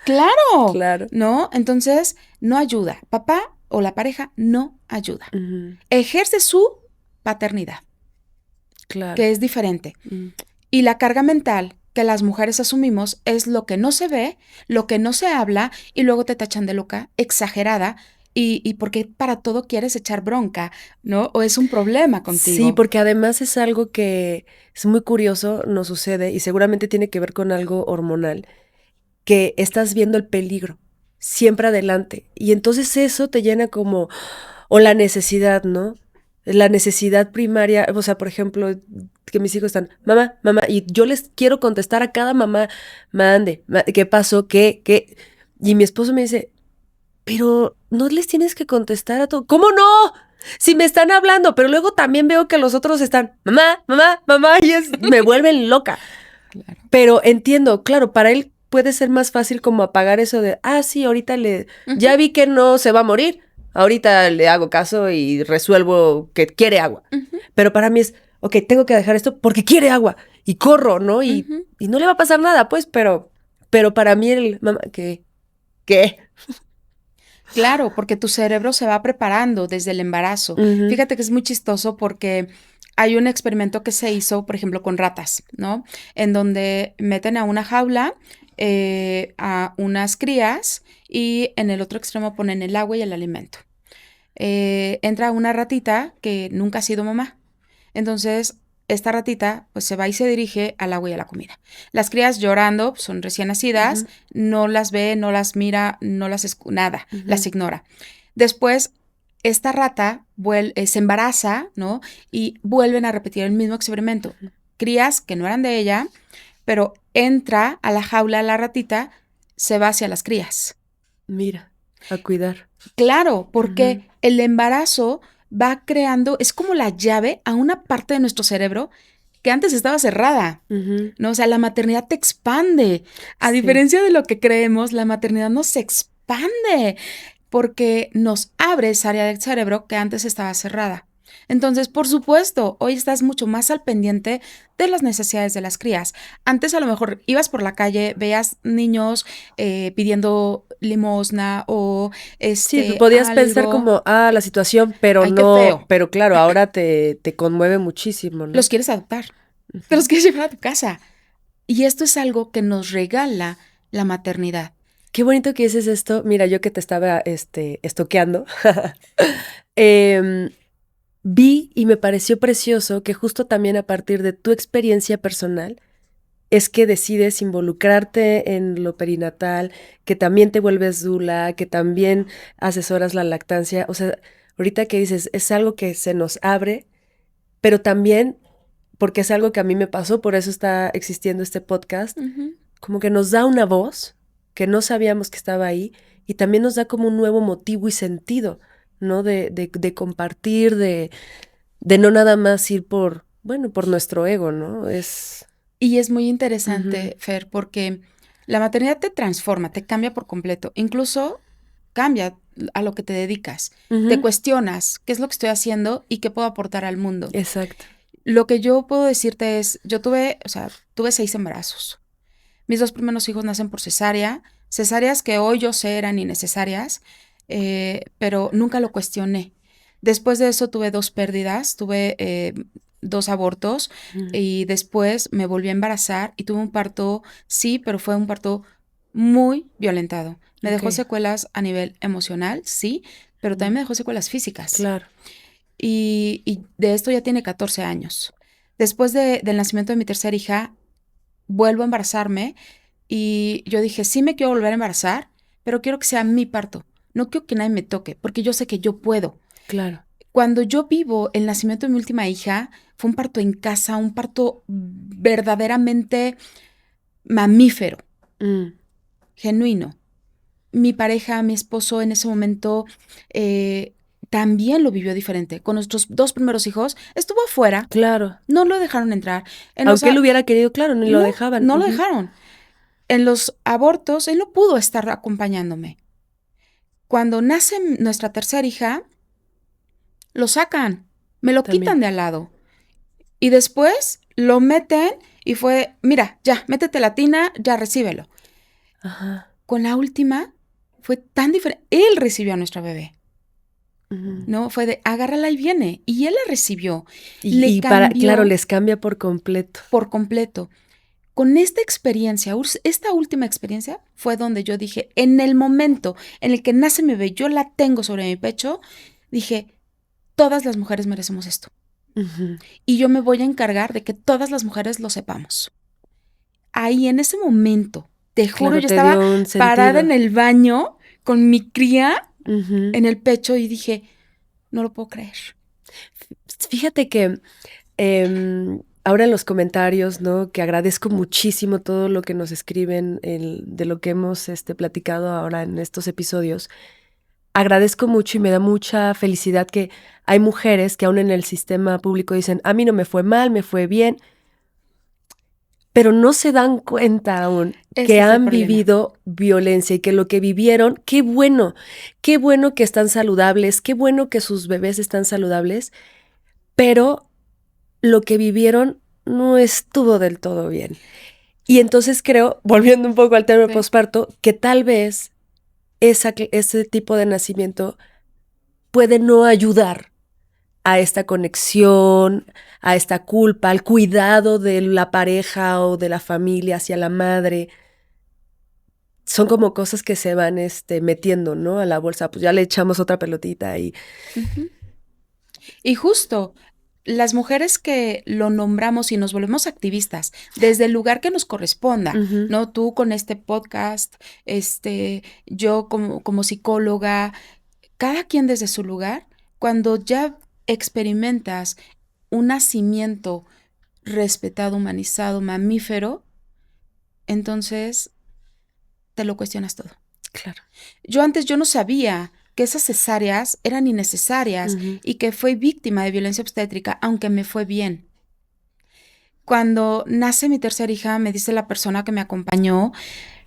Claro. ¿No? Entonces, no ayuda. Papá o la pareja no ayuda. Ejerce su paternidad. Claro. Que es diferente. Y la carga mental que las mujeres asumimos es lo que no se ve, lo que no se habla, y luego te tachan de loca, exagerada, y porque para todo quieres echar bronca, ¿no? O es un problema contigo. Sí, porque además es algo que es muy curioso, nos sucede, y seguramente tiene que ver con algo hormonal, que estás viendo el peligro siempre adelante. Y entonces eso te llena como, o la necesidad, ¿no? La necesidad primaria, o sea, por ejemplo, que mis hijos están, mamá, y yo les quiero contestar a cada mamá, mande, ¿qué pasó? ¿Qué? Y mi esposo me dice, pero no les tienes que contestar a todo. ¿Cómo no? Si me están hablando, pero luego también veo que los otros están, mamá, y me vuelven loca. Claro. Pero entiendo, claro, para él puede ser más fácil como apagar eso de, sí, ahorita ya vi que no se va a morir, ahorita le hago caso y resuelvo que quiere agua. Pero para mí es, ok, tengo que dejar esto porque quiere agua y corro, ¿no? Y no le va a pasar nada, pues, pero para mí mamá, ¿qué? Claro, porque tu cerebro se va preparando desde el embarazo. Fíjate que es muy chistoso porque hay un experimento que se hizo, por ejemplo, con ratas, ¿no? En donde meten a una jaula a unas crías y en el otro extremo ponen el agua y el alimento. Entra una ratita que nunca ha sido mamá. Entonces, esta ratita pues se va y se dirige al agua y a la comida. Las crías llorando, son recién nacidas, no las ve, no las mira, no las nada, las ignora. Después, esta rata se embaraza, ¿no? Y vuelven a repetir el mismo experimento. Crías que no eran de ella, pero entra a la jaula la ratita, se va hacia las crías. Mira, a cuidar. Claro, porque el embarazo va creando, es como la llave a una parte de nuestro cerebro que antes estaba cerrada, ¿no? O sea, la maternidad te expande. A diferencia de lo que creemos, la maternidad nos expande porque nos abre esa área del cerebro que antes estaba cerrada. Entonces, por supuesto, hoy estás mucho más al pendiente de las necesidades de las crías. Antes a lo mejor ibas por la calle, veías niños pidiendo limosna o Sí, podías pensar algo. como, la situación, pero Ay, qué no, feo. pero claro, ahora te conmueve muchísimo, ¿no? Los quieres adoptar, te los quieres llevar a tu casa. Y esto es algo que nos regala la maternidad. Qué bonito que dices esto. Mira, yo que te estaba estoqueando, em, vi y me pareció precioso que justo también a partir de tu experiencia personal es que decides involucrarte en lo perinatal, que también te vuelves dula, que también asesoras la lactancia. O sea, ahorita que dices, es algo que se nos abre, pero también, porque es algo que a mí me pasó, por eso está existiendo este podcast, como que nos da una voz que no sabíamos que estaba ahí y también nos da como un nuevo motivo y sentido, ¿no? De compartir, de no nada más ir por, bueno, por nuestro ego, ¿no? Y es muy interesante, Fer, porque la maternidad te transforma, te cambia por completo, incluso cambia a lo que te dedicas. Te cuestionas qué es lo que estoy haciendo y qué puedo aportar al mundo. Exacto. Lo que yo puedo decirte es, yo tuve 6 embarazos. Mis 2 primeros hijos nacen por cesárea, cesáreas que hoy yo sé eran innecesarias, pero nunca lo cuestioné. Después de eso tuve 2 pérdidas, tuve 2 abortos y después me volví a embarazar y tuve un parto, sí, pero fue un parto muy violentado. Me dejó secuelas a nivel emocional, sí, pero también me dejó secuelas físicas. Claro. Y de esto ya tiene 14 años. Después del nacimiento de mi tercera hija, vuelvo a embarazarme y yo dije, sí me quiero volver a embarazar, pero quiero que sea mi parto. No quiero que nadie me toque, porque yo sé que yo puedo. Claro. Cuando yo vivo el nacimiento de mi última hija, fue un parto en casa, un parto verdaderamente mamífero, genuino. Mi pareja, mi esposo en ese momento también lo vivió diferente. Con nuestros 2 primeros hijos, estuvo afuera. Claro. No lo dejaron entrar. Aunque él hubiera querido, claro, ni lo dejaban. No lo dejaron. En los abortos, él no pudo estar acompañándome. Cuando nace nuestra tercera hija, lo sacan, me lo quitan de al lado. Y después lo meten y fue, mira, ya, métete la tina, ya recíbelo. Ajá. Con la última fue tan diferente. Él recibió a nuestra bebé. ¿No? Fue de agárrala y viene. Y él la recibió. Y claro, les cambia por completo. Por completo. Con esta experiencia, esta última experiencia, fue donde yo dije, en el momento en el que nace mi bebé, yo la tengo sobre mi pecho, dije, todas las mujeres merecemos esto. Y yo me voy a encargar de que todas las mujeres lo sepamos. Ahí, en ese momento, te juro, Claro, yo estaba parada en el baño con mi cría en el pecho y dije, no lo puedo creer. Fíjate que ahora en los comentarios, ¿no? Que agradezco muchísimo todo lo que nos escriben de lo que hemos platicado ahora en estos episodios. Agradezco mucho y me da mucha felicidad que hay mujeres que aún en el sistema público dicen, a mí no me fue mal, me fue bien, pero no se dan cuenta aún que han vivido violencia y que lo que vivieron, qué bueno que están saludables, qué bueno que sus bebés están saludables, pero lo que vivieron no estuvo del todo bien. Y entonces creo, volviendo un poco al tema posparto, que tal vez ese tipo de nacimiento puede no ayudar a esta conexión, a esta culpa, al cuidado de la pareja o de la familia hacia la madre. Son como cosas que se van metiendo, ¿no? A la bolsa. Pues ya le echamos otra pelotita y... Y justo, las mujeres que lo nombramos y nos volvemos activistas desde el lugar que nos corresponda, ¿no? Tú con este podcast, yo como psicóloga, cada quien desde su lugar, cuando ya experimentas un nacimiento respetado, humanizado, mamífero, entonces te lo cuestionas todo. Claro. Yo antes no sabía que esas cesáreas eran innecesarias y que fui víctima de violencia obstétrica, aunque me fue bien. Cuando nace mi tercera hija, me dice la persona que me acompañó,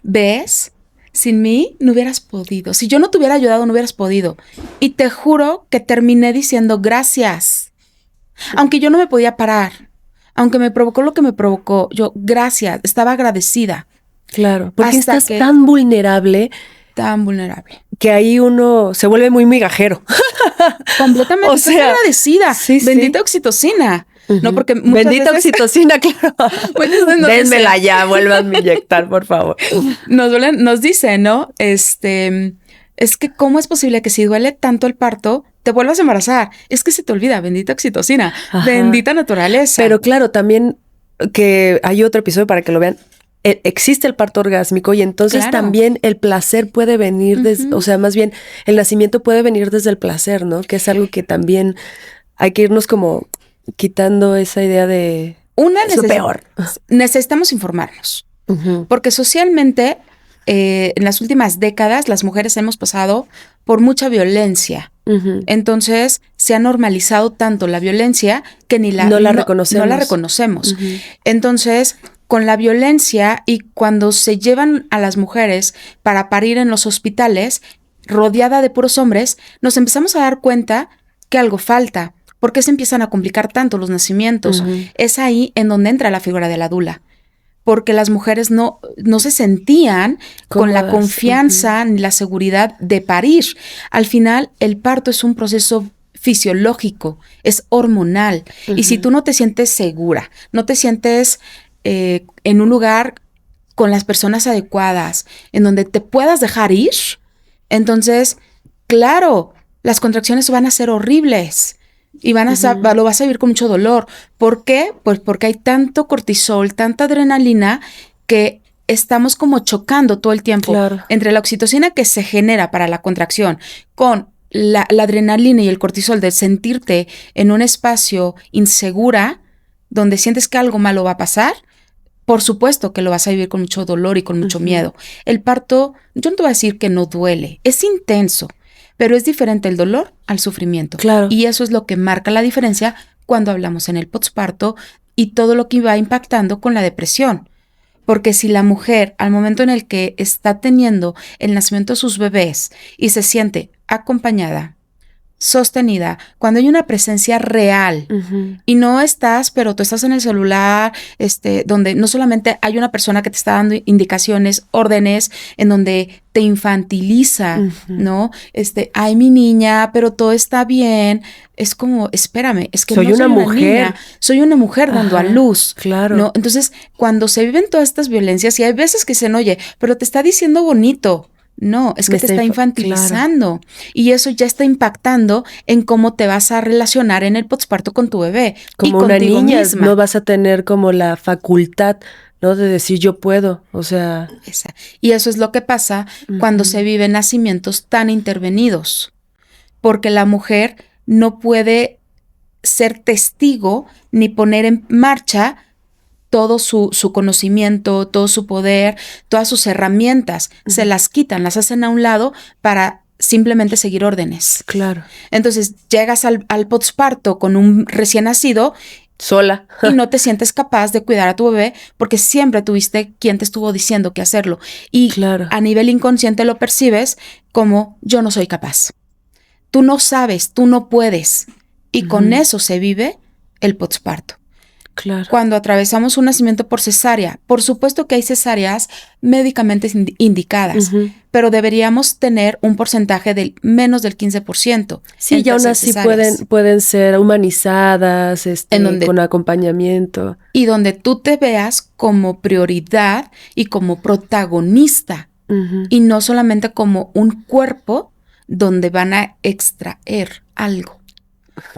¿ves? Sin mí no hubieras podido. Si yo no te hubiera ayudado, no hubieras podido. Y te juro que terminé diciendo gracias. Aunque yo no me podía parar, aunque me provocó lo que me provocó, yo gracias, estaba agradecida. Claro, porque estás tan vulnerable. Tan vulnerable. Que ahí uno se vuelve muy migajero. Completamente. O sea, estás agradecida. Sí, bendita oxitocina. No, porque bendita oxitocina, claro. Dénmela ya, vuélvanme a inyectar, por favor. Nos dice, ¿no? Es que ¿cómo es posible que si duele tanto el parto, te vuelvas a embarazar? Es que se te olvida, bendita oxitocina, bendita naturaleza. Pero claro, también que hay otro episodio para que lo vean. Existe el parto orgásmico y entonces también el placer puede venir desde, o sea, más bien el nacimiento puede venir desde el placer, ¿no? Que es algo que también hay que irnos como quitando esa idea de eso peor. Necesitamos informarnos, porque socialmente en las últimas décadas las mujeres hemos pasado por mucha violencia. Entonces se ha normalizado tanto la violencia que no la reconocemos. Entonces, con la violencia y cuando se llevan a las mujeres para parir en los hospitales, rodeada de puros hombres, nos empezamos a dar cuenta que algo falta. ¿Por qué se empiezan a complicar tanto los nacimientos? Es ahí en donde entra la figura de la dula. Porque las mujeres no se sentían con la confianza ni la seguridad de parir. Al final, el parto es un proceso fisiológico, es hormonal. Y si tú no te sientes segura, no te sientes en un lugar con las personas adecuadas, en donde te puedas dejar ir, entonces, claro, las contracciones van a ser horribles y lo vas a vivir con mucho dolor. ¿Por qué? Pues porque hay tanto cortisol, tanta adrenalina que estamos como chocando todo el tiempo entre la oxitocina que se genera para la contracción con la adrenalina y el cortisol de sentirte en un espacio insegura donde sientes que algo malo va a pasar. Por supuesto que lo vas a vivir con mucho dolor y con mucho miedo. El parto, yo no te voy a decir que no duele, es intenso, pero es diferente el dolor al sufrimiento. Claro. Y eso es lo que marca la diferencia cuando hablamos en el posparto y todo lo que va impactando con la depresión. Porque si la mujer, al momento en el que está teniendo el nacimiento de sus bebés y se siente acompañada, sostenida, cuando hay una presencia real y no estás, pero tú estás en el celular, donde no solamente hay una persona que te está dando indicaciones, órdenes, en donde te infantiliza, ¿no? Ay, mi niña, pero todo está bien. Es como, espérame, es que soy una mujer. Niña, soy una mujer dando a luz. Claro. ¿No? Entonces, cuando se viven todas estas violencias, y hay veces que dicen, oye, pero te está diciendo bonito. No, es que te está infantilizando y eso ya está impactando en cómo te vas a relacionar en el posparto con tu bebé. Como una niña, misma. No vas a tener como la facultad, ¿no? De decir yo puedo, o sea. Y eso es lo que pasa cuando se viven nacimientos tan intervenidos, porque la mujer no puede ser testigo ni poner en marcha todo su conocimiento, todo su poder, todas sus herramientas, se las quitan, las hacen a un lado para simplemente seguir órdenes. Claro. Entonces llegas al posparto con un recién nacido sola y no te sientes capaz de cuidar a tu bebé porque siempre tuviste quien te estuvo diciendo qué hacerlo. Y a nivel inconsciente lo percibes como yo no soy capaz. Tú no sabes, tú no puedes. Y con eso se vive el posparto. Claro. Cuando atravesamos un nacimiento por cesárea, por supuesto que hay cesáreas médicamente indicadas, pero deberíamos tener un porcentaje del menos del 15%. Sí, ya aún así pueden ser humanizadas, con acompañamiento. Y donde tú te veas como prioridad y como protagonista, y no solamente como un cuerpo donde van a extraer algo.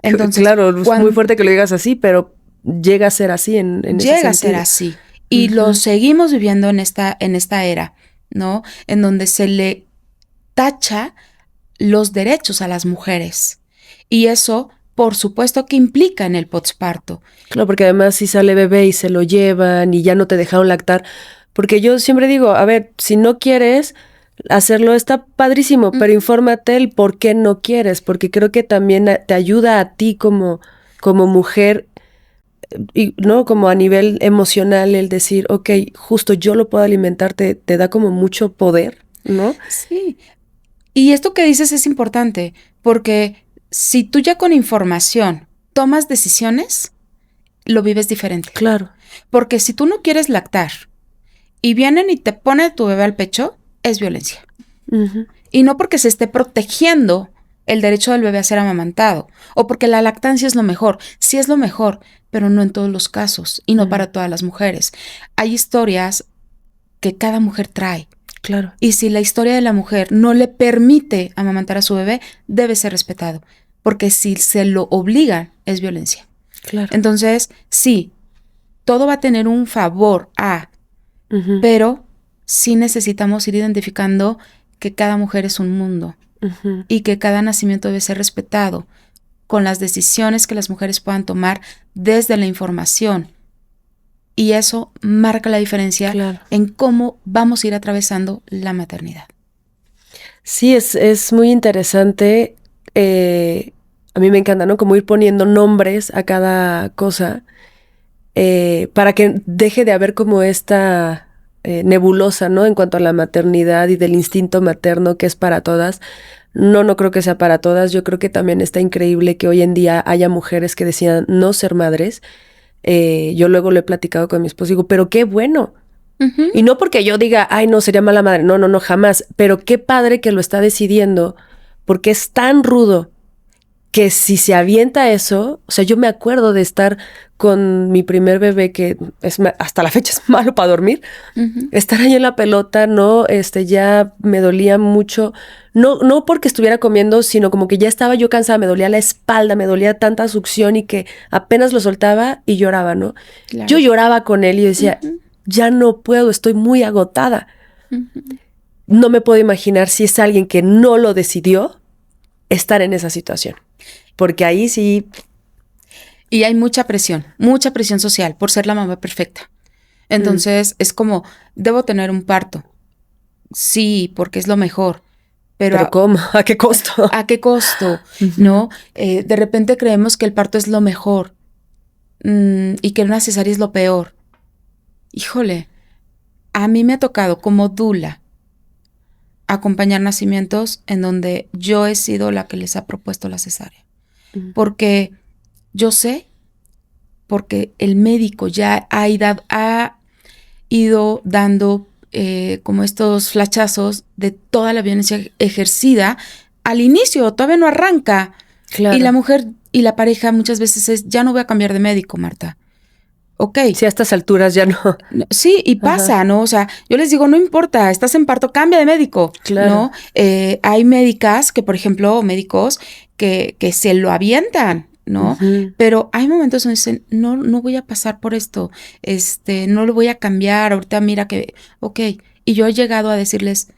Entonces, claro, es muy fuerte que lo digas así, pero llega a ser así en ese sentido. Llega a ser así. Y lo seguimos viviendo en esta era, ¿no? En donde se le tacha los derechos a las mujeres. Y eso, por supuesto, que implica en el posparto. Claro, porque además si sale bebé y se lo llevan y ya no te dejaron lactar. Porque yo siempre digo, a ver, si no quieres, hacerlo está padrísimo, pero infórmate el por qué no quieres, porque creo que también te ayuda a ti como mujer, y no como a nivel emocional, el decir, ok, justo yo lo puedo alimentar, te da como mucho poder, ¿no? Sí. Y esto que dices es importante, porque si tú ya con información tomas decisiones, lo vives diferente. Claro. Porque si tú no quieres lactar y vienen y te ponen tu bebé al pecho, es violencia. Uh-huh. Y no porque se esté protegiendo el derecho del bebé a ser amamantado o porque la lactancia es lo mejor. Sí es lo mejor, pero no en todos los casos y no para todas las mujeres. Hay historias que cada mujer trae. Claro. Y si la historia de la mujer no le permite amamantar a su bebé, debe ser respetado. Porque si se lo obligan, es violencia. Claro. Entonces, sí, todo va a tener un favor a, pero sí necesitamos ir identificando que cada mujer es un mundo y que cada nacimiento debe ser respetado con las decisiones que las mujeres puedan tomar desde la información. Y eso marca la diferencia en cómo vamos a ir atravesando la maternidad. Sí, es muy interesante. A mí me encanta, ¿no? Como ir poniendo nombres a cada cosa para que deje de haber como esta nebulosa, ¿no? En cuanto a la maternidad y del instinto materno que es para todas. No creo que sea para todas. Yo creo que también está increíble que hoy en día haya mujeres que decidan no ser madres. Yo luego lo he platicado con mi esposo y digo, pero qué bueno. Uh-huh. Y no porque yo diga, ay, no, sería mala madre. No, jamás. Pero qué padre que lo está decidiendo, porque es tan rudo que si se avienta eso, o sea, yo me acuerdo de estar con mi primer bebé, que hasta la fecha es malo para dormir, estar ahí en la pelota, ¿no? Ya me dolía mucho, no porque estuviera comiendo, sino como que ya estaba yo cansada, me dolía la espalda, me dolía tanta succión y que apenas lo soltaba y lloraba, ¿no? Claro. Yo lloraba con él y yo decía, ya no puedo, estoy muy agotada. No me puedo imaginar si es alguien que no lo decidió estar en esa situación. Porque ahí sí. Y hay mucha presión social por ser la mamá perfecta. Entonces es como, debo tener un parto. Sí, porque es lo mejor. ¿Pero cómo? ¿A qué costo? ¿A qué costo? ¿No? De repente creemos que el parto es lo mejor y que una cesárea es lo peor. Híjole, a mí me ha tocado como dula acompañar nacimientos en donde yo he sido la que les ha propuesto la cesárea. Porque yo sé, porque el médico ya ha ido dando como estos flachazos de toda la violencia ejercida al inicio, todavía no arranca. Claro. Y la mujer y la pareja muchas veces es, ya no voy a cambiar de médico, Marta. Ok. Sí, a estas alturas ya no. Sí, y pasa, ajá, ¿no? O sea, yo les digo, no importa, estás en parto, cambia de médico, claro, ¿no? Hay médicas que, por ejemplo, médicos que se lo avientan, ¿no? Pero hay momentos donde dicen, no voy a pasar por esto, no lo voy a cambiar, ahorita mira que, ok. Y yo he llegado a decirles,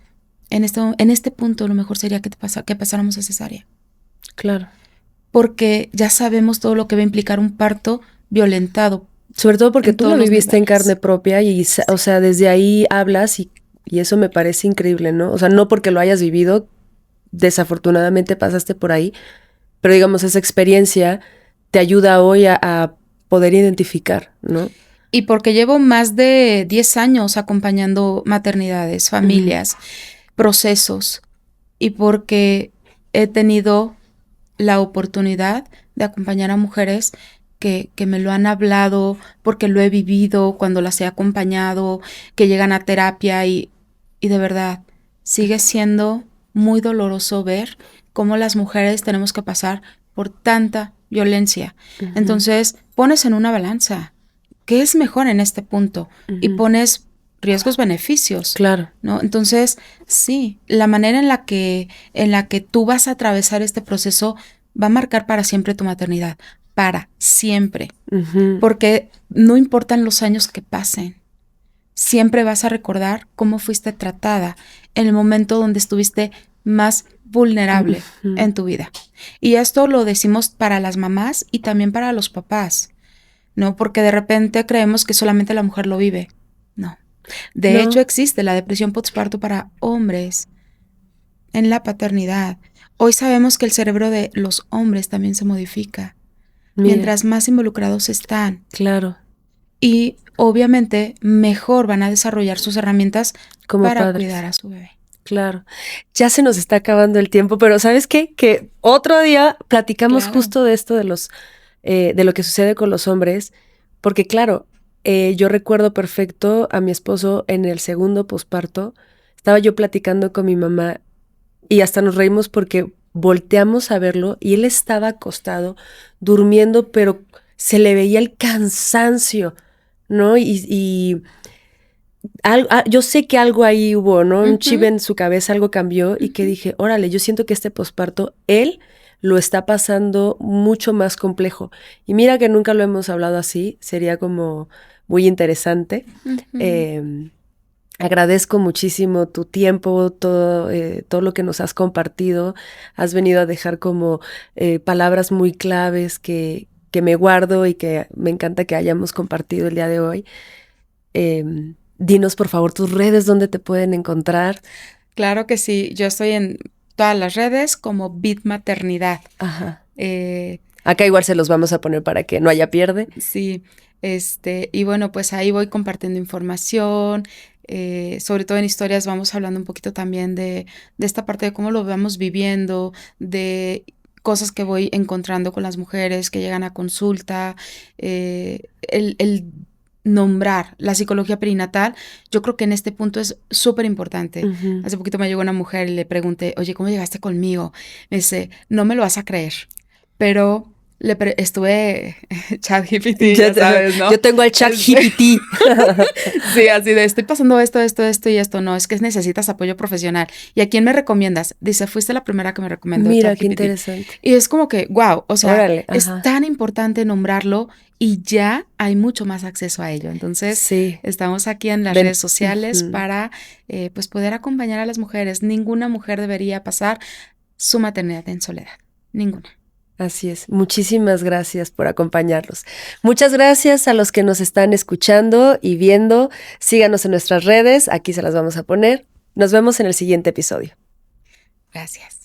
en este punto lo mejor sería que pasáramos a cesárea. Claro. Porque ya sabemos todo lo que va a implicar un parto violentado. Sobre todo porque tú lo viviste en carne propia y, sí, o sea, desde ahí hablas y eso me parece increíble, ¿no? O sea, no porque lo hayas vivido, desafortunadamente pasaste por ahí, pero digamos, esa experiencia te ayuda hoy a poder identificar, ¿no? Y porque llevo más de 10 años acompañando maternidades, familias, procesos, y porque he tenido la oportunidad de acompañar a mujeres que me lo han hablado, porque lo he vivido cuando las he acompañado, que llegan a terapia y de verdad sigue siendo muy doloroso ver cómo las mujeres tenemos que pasar por tanta violencia. Entonces pones en una balanza qué es mejor en este punto y pones riesgos-beneficios. Claro. ¿No? Entonces, sí, la manera en la que tú vas a atravesar este proceso va a marcar para siempre tu maternidad. Para siempre. Porque no importan los años que pasen. Siempre vas a recordar cómo fuiste tratada en el momento donde estuviste más vulnerable en tu vida. Y esto lo decimos para las mamás y también para los papás, ¿no? Porque de repente creemos que solamente la mujer lo vive. No. De hecho, existe la depresión postparto para hombres. en la paternidad. Hoy sabemos que el cerebro de los hombres también se modifica. Mira. Mientras más involucrados están. Claro. Y obviamente mejor van a desarrollar sus herramientas Como para padres. cuidar a su bebé. Claro. Ya se nos está acabando el tiempo, pero ¿sabes qué? Que otro día platicamos justo de esto de lo que sucede con los hombres, porque claro, yo recuerdo perfecto a mi esposo en el segundo posparto. Estaba yo platicando con mi mamá y hasta nos reímos porque volteamos a verlo y él estaba acostado, durmiendo, pero se le veía el cansancio, ¿no? Yo sé que algo ahí hubo, ¿no? Un chip en su cabeza, algo cambió y que dije, órale, yo siento que este posparto, él lo está pasando mucho más complejo. Y mira que nunca lo hemos hablado así, sería como muy interesante. Agradezco muchísimo tu tiempo, todo lo que nos has compartido. Has venido a dejar como palabras muy claves que me guardo y que me encanta que hayamos compartido el día de hoy. Dinos, por favor, tus redes, ¿dónde te pueden encontrar? Claro que sí. Yo estoy en todas las redes como Bit Maternidad. Ajá. Acá igual se los vamos a poner para que no haya pierde. Sí. Y bueno, pues ahí voy compartiendo información. Sobre todo en historias vamos hablando un poquito también de esta parte de cómo lo vamos viviendo, de cosas que voy encontrando con las mujeres que llegan a consulta, el nombrar la psicología perinatal, yo creo que en este punto es súper importante. Hace poquito me llegó una mujer y le pregunté, oye, ¿cómo llegaste conmigo? Me dice, no me lo vas a creer, pero estuve ChatGPT, ya sabes, ¿no? Yo tengo al ChatGPT. Sí, así de, estoy pasando esto y esto. No, es que necesitas apoyo profesional. ¿Y a quién me recomiendas? Dice, fuiste la primera que me recomendó Mira, ChatGPT. qué interesante. Y es como que, wow, o sea, órale, es tan importante nombrarlo y ya hay mucho más acceso a ello. Entonces, sí, estamos aquí en las redes sociales para pues poder acompañar a las mujeres. Ninguna mujer debería pasar su maternidad en soledad. Ninguna. Así es. Muchísimas gracias por acompañarnos. Muchas gracias a los que nos están escuchando y viendo. Síganos en nuestras redes. Aquí se las vamos a poner. Nos vemos en el siguiente episodio. Gracias.